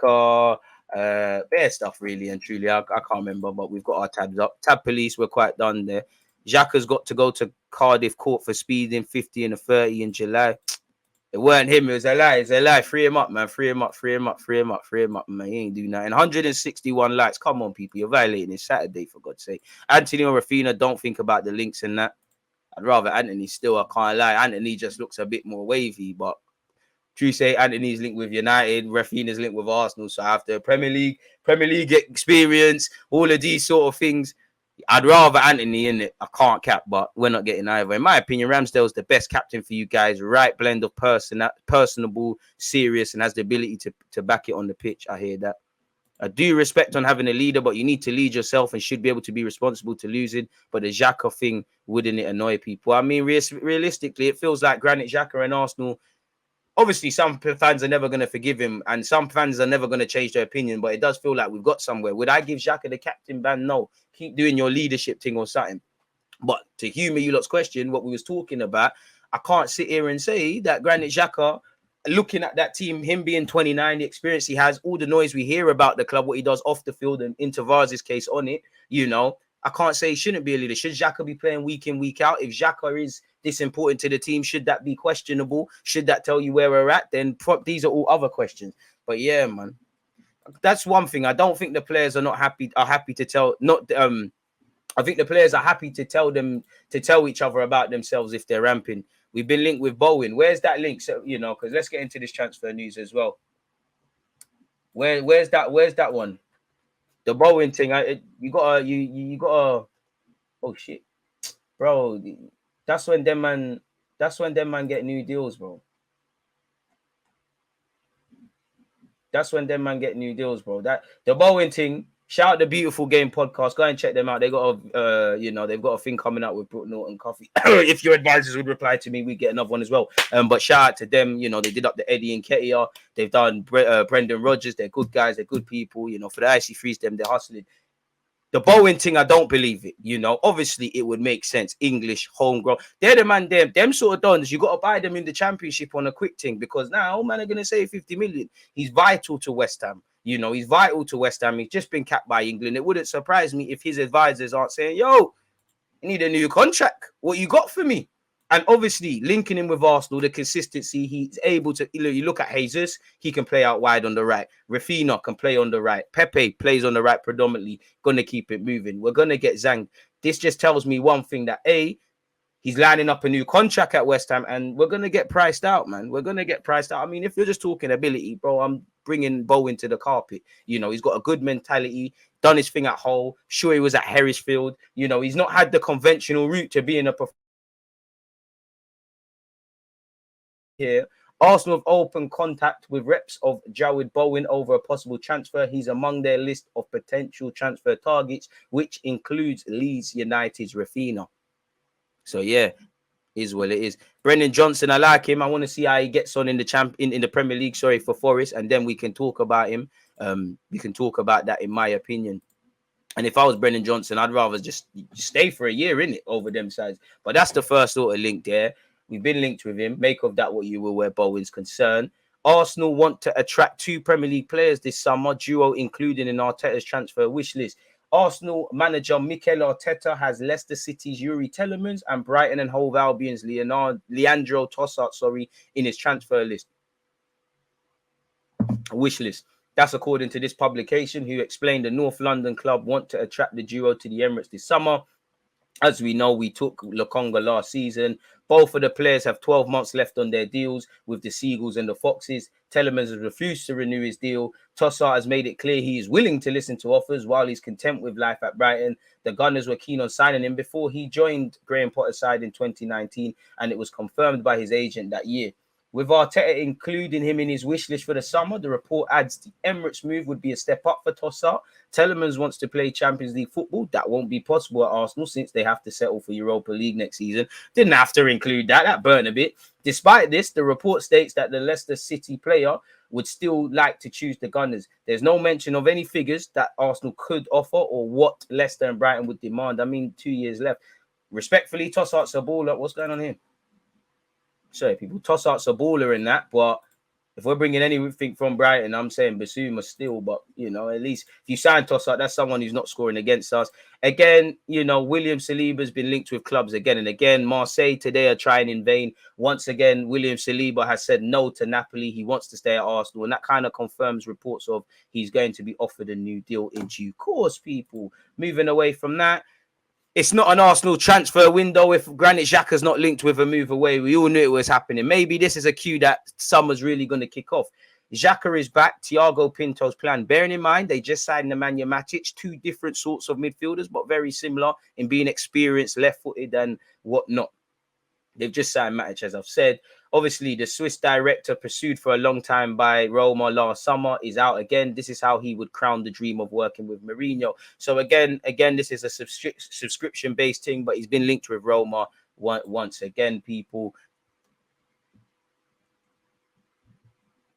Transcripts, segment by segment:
Xhaka, bare stuff really and truly. I can't remember, but we've got our tabs up. Tab police, we're quite done there. Xhaka's got to go to Cardiff court for speeding, 50 and a 30 in July. It weren't him, it was a lie. It's a lie. Free him up, man. Free him up, man. He ain't doing that. And 161 likes. Come on, people. You're violating it. Saturday, for God's sake. Anthony or Rafinha, don't think about the links and that. I'd rather Anthony still. I can't lie. Anthony just looks a bit more wavy, but true say Anthony's linked with United, Rafinha's linked with Arsenal. So after Premier League experience, all of these sort of things, I'd rather Anthony in it. I can't cap, but we're not getting either. In my opinion, Ramsdale's the best captain for you guys. Right blend of personable, serious, and has the ability to back it on the pitch. I hear that. I do respect on having a leader, but you need to lead yourself and should be able to be responsible to losing. But the Xhaka thing, wouldn't it annoy people? I mean, realistically, it feels like Granit Xhaka and Arsenal. Obviously, some fans are never going to forgive him, and some fans are never going to change their opinion. But it does feel like we've got somewhere. Would I give Xhaka the captain ban? No. Keep doing your leadership thing or something. But to humour you lot's question, what we was talking about, I can't sit here and say that Granit Xhaka, looking at that team, him being 29, the experience he has, all the noise we hear about the club, what he does off the field, and in Tavares' case on it, I can't say he shouldn't be a leader. Should Xhaka be playing week in, week out? If Xhaka is this important to the team, should that be questionable? Should that tell you where we're at? Then these are all other questions. But yeah, man. That's one thing. I don't think the players are happy to tell. I think the players are happy to tell each other about themselves if they're ramping. We've been linked with Bowen. Where's that link? So because let's get into this transfer news as well. Where's that one? The Bowen thing. You gotta. Oh shit, bro. That's when them man get new deals, bro. That's when them man get new deals, bro. That the Bowen thing. Shout out the Beautiful Game podcast. Go and check them out. They got they've got a thing coming out with Brook Norton Coffee. If your advisors would reply to me, we get another one as well. But shout out to them. They did up the Eddie and Ketia. They've done Brendan Rodgers. They're good guys. They're good people. For the IC3s, they're hustling. The Bowen thing, I don't believe it. Obviously it would make sense. English, homegrown. They're the man, them sort of dons. You got to buy them in the Championship on a quick thing because now, man, are going to say 50 million. He's vital to West Ham. He's vital to West Ham. He's just been capped by England. It wouldn't surprise me if his advisors aren't saying, yo, you need a new contract. What you got for me? And obviously, linking him with Arsenal, the consistency, he's able to, you look at Jesus, he can play out wide on the right. Rafinha can play on the right. Pepe plays on the right predominantly. Going to keep it moving. We're going to get Zhang. This just tells me one thing, that A, he's lining up a new contract at West Ham, and we're going to get priced out, man. We're going to get priced out. I mean, if you're just talking ability, bro, I'm bringing Bowen to the carpet. He's got a good mentality, done his thing at Hull. Sure, he was at Herrisfield. He's not had the conventional route to being a here. Arsenal have opened contact with reps of Jawed Bowen over a possible transfer. He's among their list of potential transfer targets, which includes Leeds United's Rafinha. So yeah, is what it is. Brendan Johnson, I like him. I want to see how he gets on in the Premier League. Sorry, for Forest, and then we can talk about him. We can talk about that, in my opinion. And if I was Brendan Johnson, I'd rather just stay for a year in it over them sides. But that's the first sort of link there. We've been linked with him. Make of that what you will, where Bowen's concerned. Arsenal want to attract 2 Premier League players this summer, duo including in Arteta's transfer wish list. Arsenal manager Mikel Arteta has Leicester City's Yuri Telemans and Brighton and Hove Albion's Leandro Trossard, in his transfer list. Wish list. That's according to this publication, who explained the North London club want to attract the duo to the Emirates this summer. As we know, we took Lokonga last season. Both of the players have 12 months left on their deals with the Seagulls and the Foxes. Telemans has refused to renew his deal. Trossard has made it clear he is willing to listen to offers while he's content with life at Brighton. The Gunners were keen on signing him before he joined Graham Potter's side in 2019, and it was confirmed by his agent that year. With Arteta including him in his wish list for the summer, the report adds the Emirates move would be a step up for Trossard. Telemans wants to play Champions League football. That won't be possible at Arsenal since they have to settle for Europa League next season. Didn't have to include that. That burned a bit. Despite this, the report states that the Leicester City player would still like to choose the Gunners. There's no mention of any figures that Arsenal could offer or what Leicester and Brighton would demand. I mean, 2 years left. Respectfully, Trossard's a baller. What's going on here? Sorry, people. Trossard's a baller in that, but If we're bringing anything from Brighton, I'm saying Basuma still, but you know, at least if you sign Tossard, that's someone who's not scoring against us. Again, you know, William Saliba's been linked with clubs again and again. Marseille today are trying in vain. Once again, William Saliba has said no to Napoli. He wants to stay at Arsenal, and that kind of confirms reports of he's going to be offered a new deal in due course, people. Moving away from that, it's not an Arsenal transfer window if Granit Xhaka's not linked with a move away. We all knew it was happening. Maybe this is a cue that summer's really going to kick off. Xhaka is back. Thiago Pinto's plan. Bearing in mind, they just signed Nemanja Matic, two different sorts of midfielders, but very similar in being experienced, left-footed and whatnot. They've just signed Matic, as I've said. Obviously, the Swiss director pursued for a long time by Roma last summer is out again. This is how he would crown the dream of working with Mourinho. So again, this is a subscription-based thing, but he's been linked with Roma once again, people.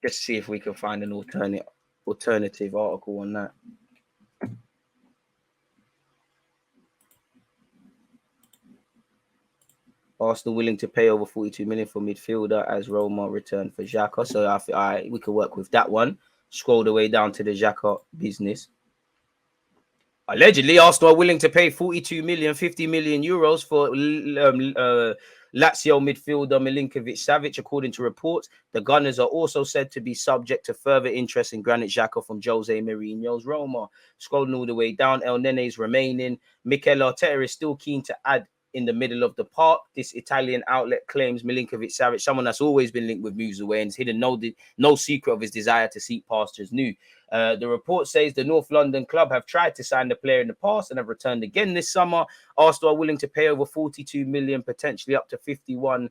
Just see if we can find an alternative article on that. Arsenal willing to pay over 42 million for midfielder as Roma return for Xhaka. So we could work with that one. Scroll the way down to the Xhaka business. Allegedly, Arsenal are willing to pay 42 million, 50 million euros for Lazio midfielder Milinkovic-Savic, according to reports. The Gunners are also said to be subject to further interest in Granit Xhaka from Jose Mourinho's Roma. Scrolling all the way down, El Nene's remaining. Mikel Arteta is still keen to add in the middle of the park. This Italian outlet claims Milinkovic-Savic, someone that's always been linked with moves away and has hidden no secret of his desire to seek pastures new. The report says the North London club have tried to sign the player in the past and have returned again this summer. Arsenal are willing to pay over 42 million, potentially up to 51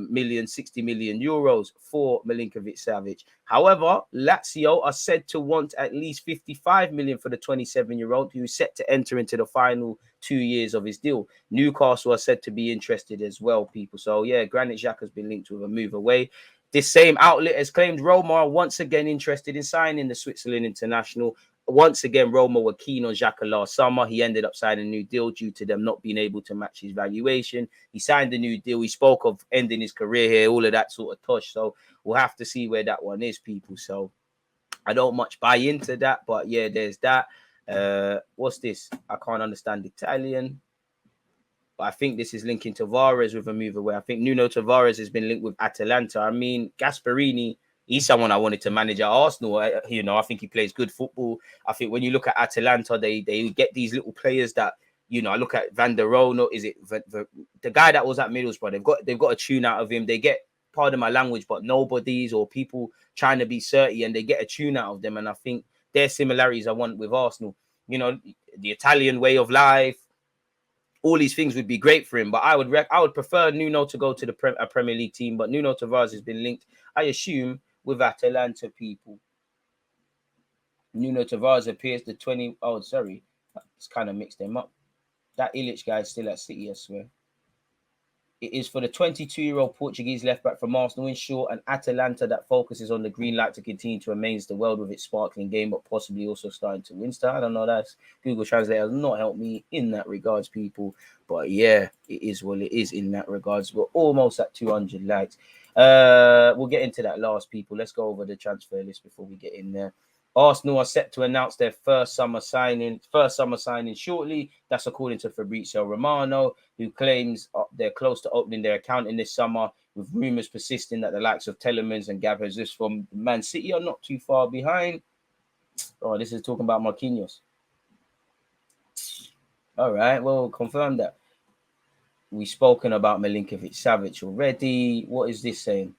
million, 60 million euros for Milinkovic-Savic. However, Lazio are said to want at least 55 million for the 27-year-old who is set to enter into the final 2 years of his deal. Newcastle are said to be interested as well, people. So yeah, Granit Xhaka has been linked with a move away. This same outlet has claimed Roma are once again interested in signing the Switzerland international. Once again, Roma were keen on Xhaka last summer. He ended up signing a new deal due to them not being able to match his valuation. He signed a new deal. He spoke of ending his career here, all of that sort of tush. So we'll have to see where that one is, people. So I don't much buy into that, but yeah, there's that. What's this? I can't understand Italian. But I think this is linking Tavares with a move away. I think Nuno Tavares has been linked with Atalanta. I mean, Gasperini, he's someone I wanted to manage at Arsenal. I think he plays good football. I think when you look at Atalanta, they get these little players that, I look at Van der Rohe. Is it the guy that was at Middlesbrough? They've got a tune out of him. They get, pardon my language, but nobodies or people trying to be certy, and they get a tune out of them. And I think there's similarities I want with Arsenal. The Italian way of life. All these things would be great for him, but I would prefer Nuno to go to a Premier League team. But Nuno Tavares has been linked, I assume, with Atalanta, people. Nuno Tavares appears the 20. Oh, sorry, it's kind of mixed them up. That Ilic guy is still at City, I swear. It is for the 22-year-old Portuguese left-back from Arsenal, in short, an Atalanta that focuses on the green light to continue to amaze the world with its sparkling game, but possibly also starting to win stuff. I don't know, that's Google Translate has not helped me in that regards, people. But yeah, it is what it is in that regards. We're almost at 200 likes. We'll get into that last, people. Let's go over the transfer list before we get in there. Arsenal are set to announce their first summer signing shortly. That's according to Fabrizio Romano, who claims they're close to opening their account in this summer, with rumours persisting that the likes of Telemans and Gab Jesus from Man City are not too far behind. Oh, this is talking about Marquinhos. All right, well, confirm that. We've spoken about Milinkovic-Savic already. What is this saying?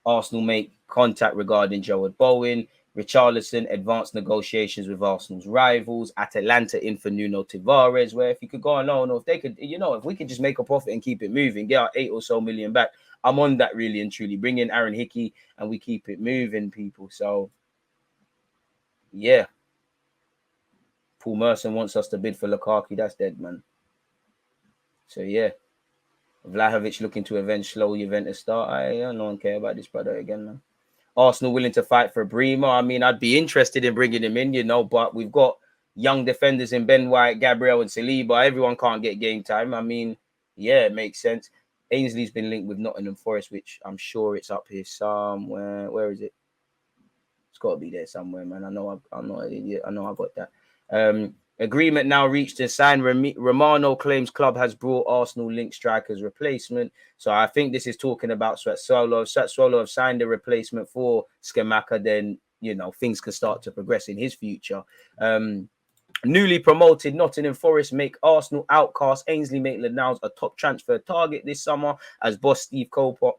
Arsenal make contact regarding Joel Bowen. Richarlison advanced negotiations with Arsenal's rivals. Atalanta in for Nuno Tavares, where if you could go on loan, or if they could, if we could just make a profit and keep it moving, get our 8 or so million back. I'm on that really and truly. Bring in Aaron Hickey and we keep it moving, people. So, yeah. Paul Merson wants us to bid for Lukaku. That's dead, man. So, yeah. Vlahovic looking to avenge slow Juventus start. No one care about this brother again, man. Arsenal willing to fight for Bremer. I mean, I'd be interested in bringing him in, but we've got young defenders in Ben White, Gabriel, and Saliba. Everyone can't get game time. I mean, yeah, it makes sense. Ainsley's been linked with Nottingham Forest, which I'm sure it's up here somewhere. Where is it? It's got to be there somewhere, man. I'm not an idiot. I know I got that. Agreement now reached to sign Romano claims club has brought Arsenal linked strikers replacement. So I think this is talking about Sassuolo. If Sassuolo have signed a replacement for Scamacca, then, you know, things can start to progress in his future. Newly promoted Nottingham Forest make Arsenal outcast Ainsley Maitland-Niles a top transfer target this summer as boss Steve Cooper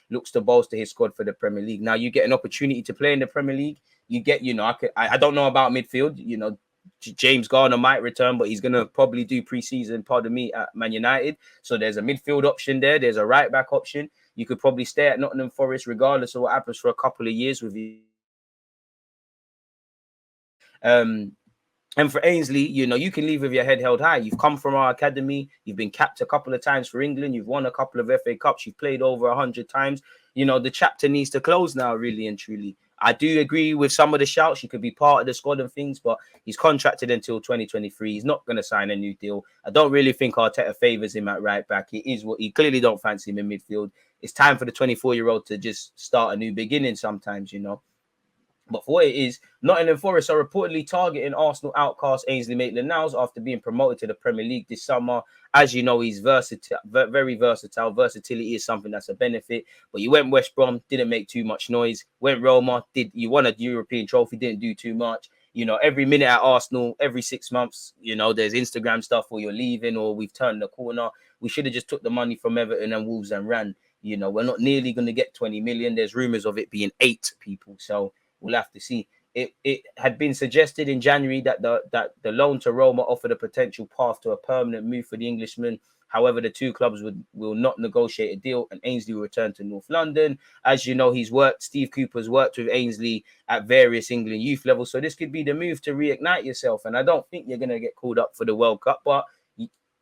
looks to bolster his squad for the Premier League. Now you get an opportunity to play in the Premier League. You get, you know, I don't know about midfield. You know, James Garner might return, but he's gonna probably do preseason, pardon me, at Man United. So there's a midfield option there. There's a right back option. You could probably stay at Nottingham Forest regardless of what happens for a couple of years with you. And for Ainsley, you know, you can leave with your head held high. You've come from our academy. You've been capped a couple of times for England. You've won a couple of FA Cups. You've played over 100 times. You know, the chapter needs to close now, really and truly. I do agree with some of the shouts. He could be part of the squad and things, but he's contracted until 2023. He's not going to sign a new deal. I don't really think Arteta favours him at right back. It is what he clearly don't fancy him in midfield. It's time for the 24-year-old to just start a new beginning sometimes, you know. But for what it is, Nottingham Forest are reportedly targeting Arsenal outcast Ainsley Maitland-Niles after being promoted to the Premier League this summer. As you know, he's versatile, very versatile. Versatility is something that's a benefit. But you went West Brom, didn't make too much noise. Went Roma, you won a European trophy, didn't do too much. You know, every minute at Arsenal, every 6 months, you know, there's Instagram stuff or you're leaving or we've turned the corner. We should have just took the money from Everton and Wolves and ran. You know, we're not nearly going to get 20 million. There's rumours of it being 8 people. So we'll have to see. It had been suggested in January that the loan to Roma offered a potential path to a permanent move for the Englishman. However, the two clubs will not negotiate a deal, and Ainsley will return to North London. As you know, Steve Cooper's worked with Ainsley at various England youth levels, so this could be the move to reignite yourself. And I don't think you're going to get called up for the World Cup, but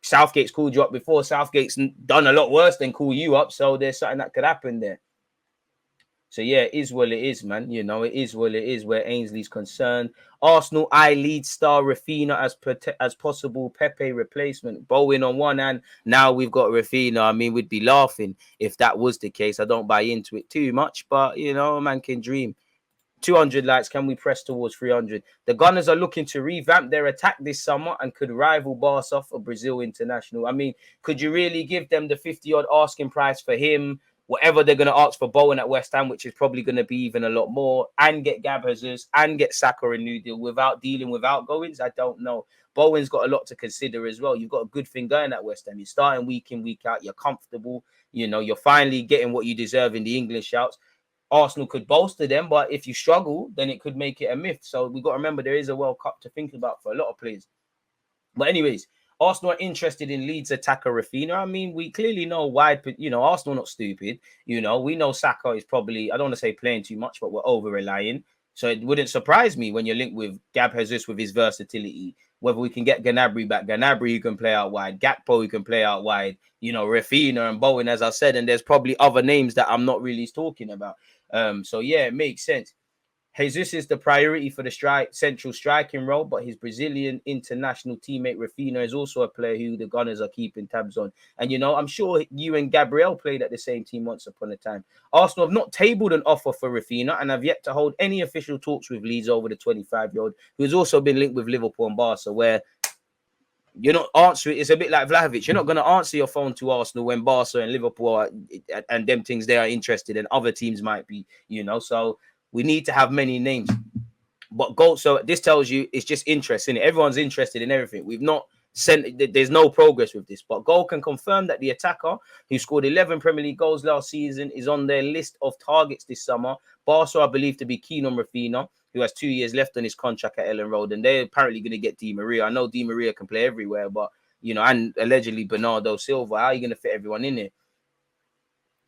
Southgate's called you up before. Southgate's done a lot worse than call you up, so there's something that could happen there. So, yeah, it is what it is, man. You know, it is what it is where Ainsley's concerned. Arsenal eye lead star Rafinha as possible Pepe replacement. Bowen on one hand. Now we've got Rafinha. I mean, we'd be laughing if that was the case. I don't buy into it too much, but, you know, a man can dream. 200 likes. Can we press towards 300? The Gunners are looking to revamp their attack this summer and could rival Barca for Brazil international. I mean, could you really give them the 50-odd asking price for him? Whatever they're going to ask for Bowen at West Ham, which is probably going to be even a lot more, and get Gab Jesus and get Saka a new deal without dealing with outgoings? I don't know. Bowen's got a lot to consider as well. You've got a good thing going at West Ham. You're starting week in, week out. You're comfortable. You know, you're finally getting what you deserve in the English shouts. Arsenal could bolster them, but if you struggle, then it could make it a myth. So we've got to remember there is a World Cup to think about for a lot of players. But anyways, Arsenal are interested in Leeds attacker Rafinha. I mean, we clearly know why, you know, Arsenal not stupid. You know, we know Saka is probably, I don't want to say playing too much, but we're over-relying. So it wouldn't surprise me when you're linked with Gab Jesus with his versatility. Whether we can get Gnabry back. Gnabry who can play out wide. Gakpo who can play out wide. You know, Rafinha and Bowen, as I said. And there's probably other names that I'm not really talking about. So, yeah, it makes sense. Jesus is the priority for the central striking role, but his Brazilian international teammate Rafinha is also a player who the Gunners are keeping tabs on. And, you know, I'm sure you and Gabriel played at the same team once upon a time. Arsenal have not tabled an offer for Rafinha and have yet to hold any official talks with Leeds over the 25-year-old, who has also been linked with Liverpool and Barca, where you're not answering. It's a bit like Vlahovic. You're not going to answer your phone to Arsenal when Barca and Liverpool are, and them things they are interested in. Other teams might be, you know, so we need to have many names. But so this tells you it's just interesting. Everyone's interested in everything. We've not sent, there's no progress with this. But Goal can confirm that the attacker, who scored 11 Premier League goals last season, is on their list of targets this summer. Barca are believed to be keen on Rafinha, who has 2 years left on his contract at Ellen Road. And they're apparently going to get Di Maria. I know Di Maria can play everywhere, but, you know, and allegedly Bernardo Silva. How are you going to fit everyone in there?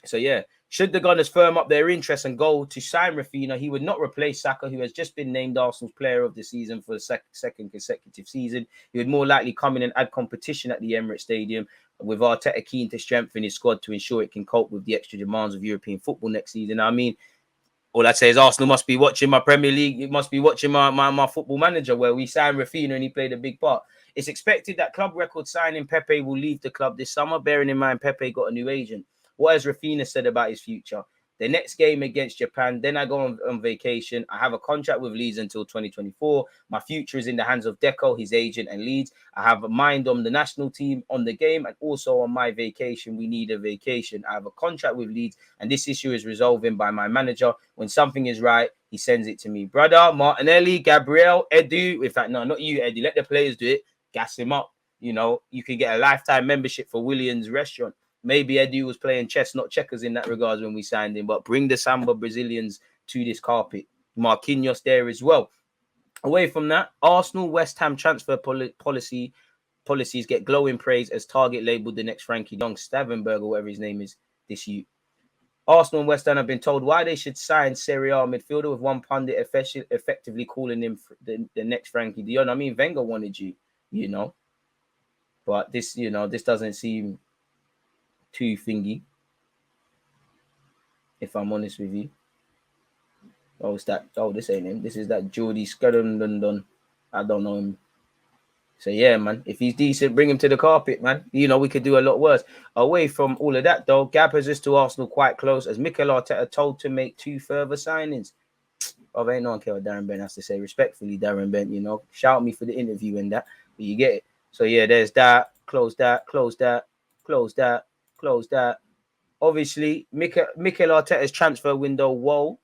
So, yeah. Should the Gunners firm up their interest and go to sign Rafinha, he would not replace Saka, who has just been named Arsenal's player of the season for the second consecutive season. He would more likely come in and add competition at the Emirates Stadium, with Arteta keen to strengthen his squad to ensure it can cope with the extra demands of European football next season. I mean, All I say is Arsenal must be watching my Premier League. You must be watching my Football Manager, where we signed Rafinha and he played a big part. It's expected that club record signing Pepe will leave the club this summer, bearing in mind Pepe got a new agent. What has Rafinha said about his future? The next game against Japan, then I go on vacation. I have a contract with Leeds until 2024. My future is in the hands of Deco, his agent, and Leeds. I have a mind on the national team, on the game, and also on my vacation. We need a vacation. I have a contract with Leeds, and this issue is resolving by my manager. When something is right, he sends it to me. Brother, Martinelli, Gabriel, Edu. In fact, no, not you, Eddie. Let the players do it. Gas him up. You know, you can get a lifetime membership for Williams Restaurant. Maybe Edu was playing chess, not checkers in that regards when we signed him, but bring the Samba Brazilians to this carpet. Marquinhos there as well. Away from that, Arsenal West Ham transfer policies get glowing praise as Target labelled the next Frankie Young, Stavenberg, or whatever his name is, this youth. Arsenal and West Ham have been told why they should sign Serie A midfielder, with one pundit effectively calling him the next Frankie de Jong. I mean, Wenger wanted you, you know. But this, you know, this doesn't seem too thingy, if I'm honest with you. Oh, it's that. Oh, this ain't him. This is that Geordie Scudden. I don't know him. So yeah, man. If he's decent, bring him to the carpet, man. You know, we could do a lot worse. Away from all of that, though, Gab has us to Arsenal quite close, as Mikel Arteta told to make 2 further signings. Oh, ain't no one care what Darren Bent has to say. Respectfully, Darren Bent, you know, shout me for the interview and that, but you get it. So yeah, there's that. Close that. Close that. Close that. Close that. Obviously, Mikel Arteta's transfer window. Whoa.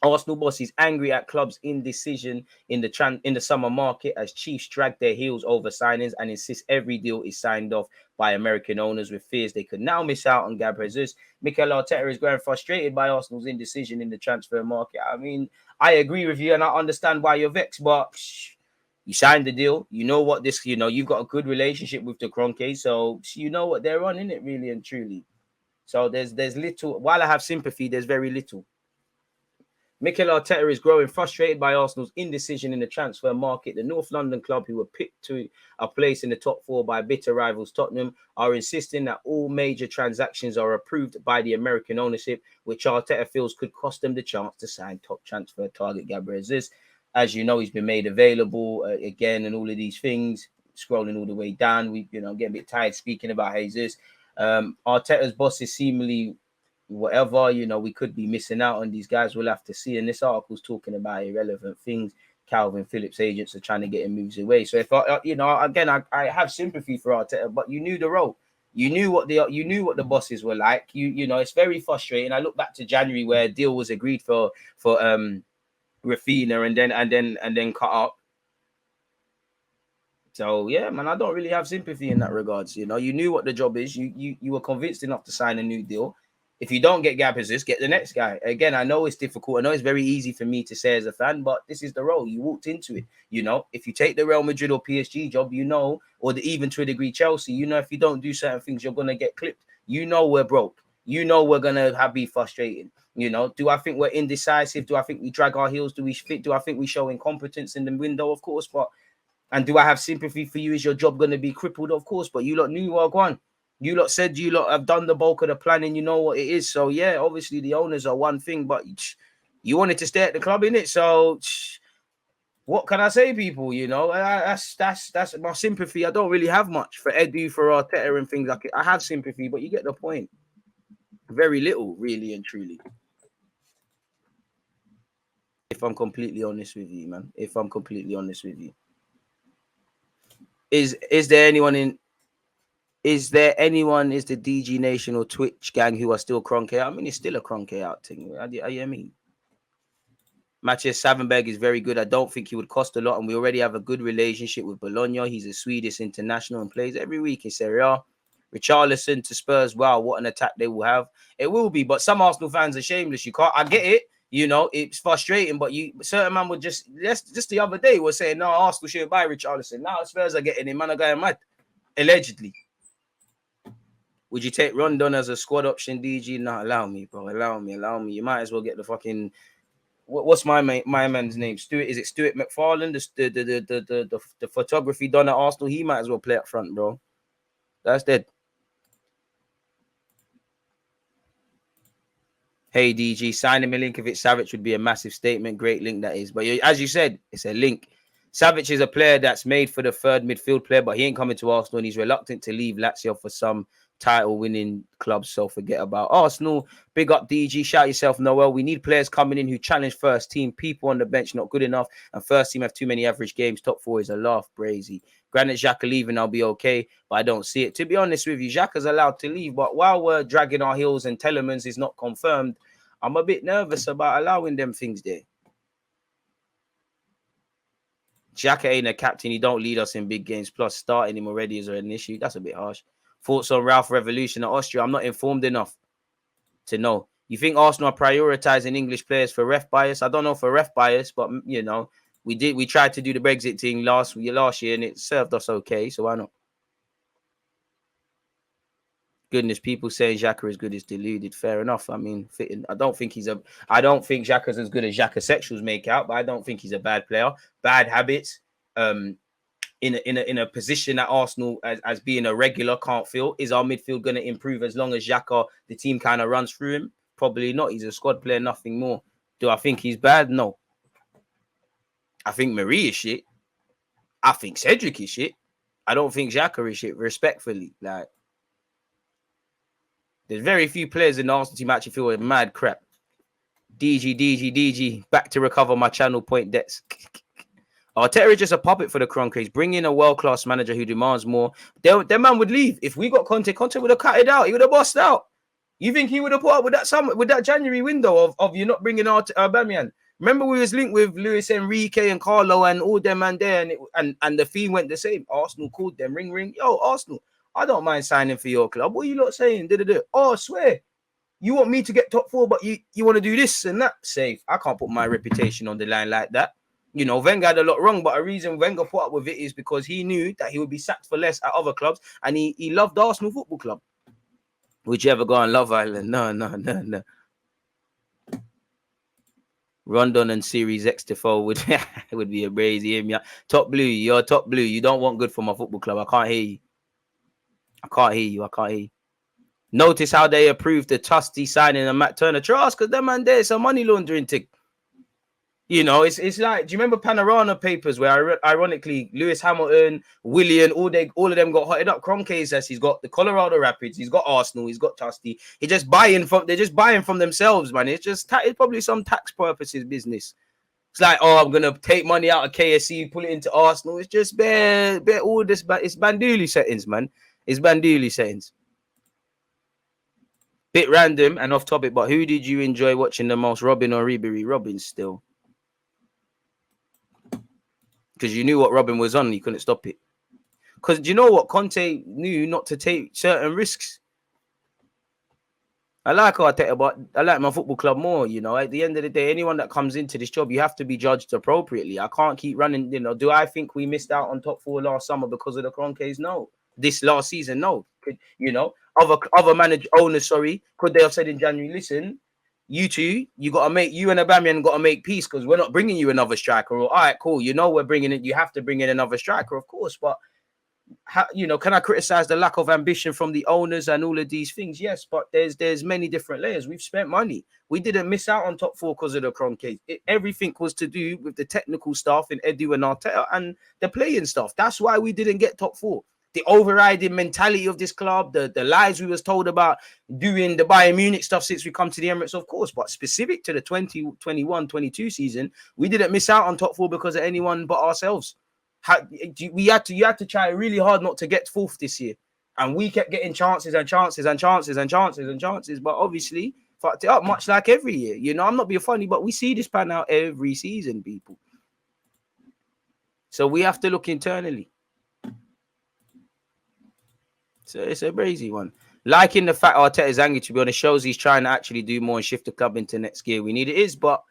Arsenal boss is angry at club's indecision in the summer market, as Chiefs drag their heels over signings and insist every deal is signed off by American owners, with fears they could now miss out on Gabriel Jesus. Mikel Arteta is growing frustrated by Arsenal's indecision in the transfer market. I mean, I agree with you and I understand why you're vexed, but you signed the deal. You know what this, you know, you've got a good relationship with the Kroenke, so you know what they're on, in it, really and truly. So there's little, while I have sympathy, there's very little. Mikel Arteta is growing frustrated by Arsenal's indecision in the transfer market. The North London club, who were picked to a place in the top 4 by bitter rivals Tottenham, are insisting that all major transactions are approved by the American ownership, which Arteta feels could cost them the chance to sign top transfer target Gabriel Jesus. As you know, he's been made available again, and all of these things. Scrolling all the way down, we getting a bit tired speaking about Jesus. Arteta's boss is seemingly whatever, you know, we could be missing out on these guys. We'll have to see. And this article's talking about irrelevant things. Calvin Phillips' agents are trying to get him moves away. So if I, you know, again, I have sympathy for Arteta, but you knew the role. You knew what the bosses were like. You know, it's very frustrating. I look back to January where a deal was agreed for Rafinha and then cut up. So yeah, man, I don't really have sympathy in that regards. You know, you knew what the job is. You were convinced enough to sign a new deal. If you don't get Gab Jesus, get the next guy. Again, I know it's difficult. I know it's very easy for me to say as a fan, but this is the role. You walked into it. You know, if you take the Real Madrid or PSG job, you know, or even to a degree Chelsea, you know, if you don't do certain things, you're going to get clipped. You know we're broke. You know we're going to be frustrated. You know, do I think we're indecisive? Do I think we drag our heels? Do I think we show incompetence in the window? Of course, but... And do I have sympathy for you? Is your job going to be crippled? Of course, but you lot knew what one. You lot said you lot have done the bulk of the planning. You know what it is. So, yeah, obviously the owners are one thing, but you wanted to stay at the club, innit? So, what can I say, people? You know, that's my sympathy. I don't really have much for Edu, for Arteta and things like it. I have sympathy, but you get the point. Very little, really and truly. If I'm completely honest with you, man. If I'm completely honest with you. Is there anyone in... Is the DG Nation or Twitch gang who are still Kroenke? I mean, it's still a Kroenke out thing. I mean, Matthias Savenberg is very good. I don't think he would cost a lot, and we already have a good relationship with Bologna. He's a Swedish international and plays every week in Serie A. Richarlison to Spurs. Wow, what an attack they will have. It will be, but some Arsenal fans are shameless. You can't. I get it. You know, it's frustrating, but certain man would just the other day was saying, no, Arsenal shouldn't buy Richarlison. Now Spurs are getting him. Man are going mad. Allegedly. Would you take Rondon as a squad option, DG? No, allow me, bro. Allow me. You might as well get the fucking... What's my man's name? Stuart? Is it Stuart McFarlane? The photography done at Arsenal. He might as well play up front, bro. That's dead. Hey DG, signing Milinkovic-Savic would be a massive statement. Great link that is. But as you said, it's a link. Savic is a player that's made for the third midfield player, but he ain't coming to Arsenal, and he's reluctant to leave Lazio for some title-winning clubs. So forget about Arsenal. Big up DG. Shout yourself, Noel. We need players coming in who challenge first team. People on the bench not good enough, and first team have too many average games. Top four is a laugh, Brazy. Granit Xhaka leaving, I'll be okay, but I don't see it. To be honest with you, Xhaka's allowed to leave, but while we're dragging our heels and Telemans is not confirmed, I'm a bit nervous about allowing them things there. Xhaka ain't a captain. He don't lead us in big games. Plus, starting him already is an issue. That's a bit harsh. Thoughts on Ralph Revolution at Austria? I'm not informed enough to know. You think Arsenal are prioritizing English players for ref bias? I don't know for ref bias, but you know, we tried to do the Brexit thing last year and it served us okay. So why not? Goodness, people saying Xhaka is good is deluded. Fair enough. I mean, fitting. I don't think Xhaka's as good as Xhaka sexuals make out, but I don't think he's a bad player. Bad habits. In a position at Arsenal as being a regular can't fill. Is our midfield going to improve as long as Xhaka, the team kind of runs through him? Probably not. He's a squad player, nothing more. Do I think he's bad? No. I think Marie is shit. I think Cedric is shit. I don't think Xhaka is shit, respectfully. Like, there's very few players in the Arsenal team actually feel mad crap. DG, back to recover my channel point debts. Arteta is just a puppet for the Kroenkes. Bring in a world-class manager who demands more. Their man would leave. If we got Conte would have cut it out. He would have bossed out. You think he would have put up with that January window of you not bringing Aubameyang? Remember we was linked with Luis Enrique and Carlo and all them man there, and the fee went the same. Arsenal called them, ring. Yo, Arsenal, I don't mind signing for your club. What are you lot saying? Oh, I swear. You want me to get top four, but you want to do this and that? Safe. I can't put my reputation on the line like that. You know, Wenger had a lot wrong, but a reason Wenger put up with it is because he knew that he would be sacked for less at other clubs, and he loved Arsenal Football Club. Would you ever go on Love Island? No. Rondon and Series X Defoe would be a crazy aim. Yeah. Top Blue, you're Top Blue. You don't want good for my football club. I can't hear you. Notice how they approved the Tusty signing of Matt Turner. Trust, because that man there is a money laundering tick. You know, it's like, do you remember Panorama Papers where ironically Lewis Hamilton, Willian, all of them got hotted up? Kroenke says he's got the Colorado Rapids, he's got Arsenal, he's got Tusty. They're just buying from themselves, man. It's probably some tax purposes business. It's like, oh, I'm gonna take money out of KSC, pull it into Arsenal. It's just bare all this, but it's Banduli settings, man. It's Banduli settings. Bit random and off topic, but who did you enjoy watching the most, Robin or Ribery? Robin still. Because you knew what Robin was on, you couldn't stop it. Because do you know what? Conte knew not to take certain risks. I like Arteta, but I like my football club more. You know, at the end of the day, anyone that comes into this job, you have to be judged appropriately. I can't keep running. You know, do I think we missed out on top four last summer because of the Kroenkes? No. This last season, no. You know, other owners, could they have said in January, listen, you two, you and Aubameyang got to make peace because we're not bringing you another striker. Or, all right, cool. You know, we're bringing it. You have to bring in another striker, of course. But, can I criticize the lack of ambition from the owners and all of these things? Yes, but there's many different layers. We've spent money. We didn't miss out on top four because of the Kroenkes. Everything was to do with the technical staff in Edu and Arteta and the playing staff. That's why we didn't get top four. The overriding mentality of this club, the lies we was told about doing the Bayern Munich stuff since we come to the Emirates, of course, but specific to the 2021-22 season, we didn't miss out on top four because of anyone but ourselves. You had to try really hard not to get fourth this year, and we kept getting chances, but obviously fucked it up, much like every year. You know, I'm not being funny, but we see this pan out every season, people. So we have to look internally. So it's a crazy one. Liking the fact Arteta's angry, to be honest, shows he's trying to actually do more and shift the club into next gear. We need it is, but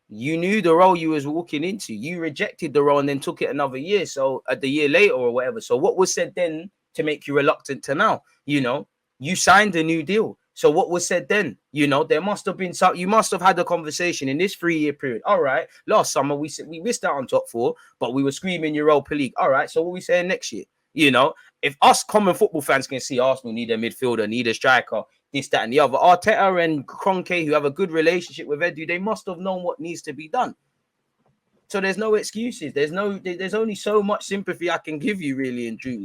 you knew the role you was walking into. You rejected the role and then took it another year. So at the year later or whatever. So what was said then to make you reluctant to now? You know, you signed a new deal. So what was said then? You know, there must have been some. You must have had a conversation in this 3-year period. All right, last summer we missed out on top four, but we were screaming Europa League. All right, so what are we saying next year? You know, if us common football fans can see Arsenal need a midfielder, need a striker, this, that, and the other, Arteta and Kroenke, who have a good relationship with Edu, they must have known what needs to be done. So there's no excuses. There's only so much sympathy I can give you, really and truly.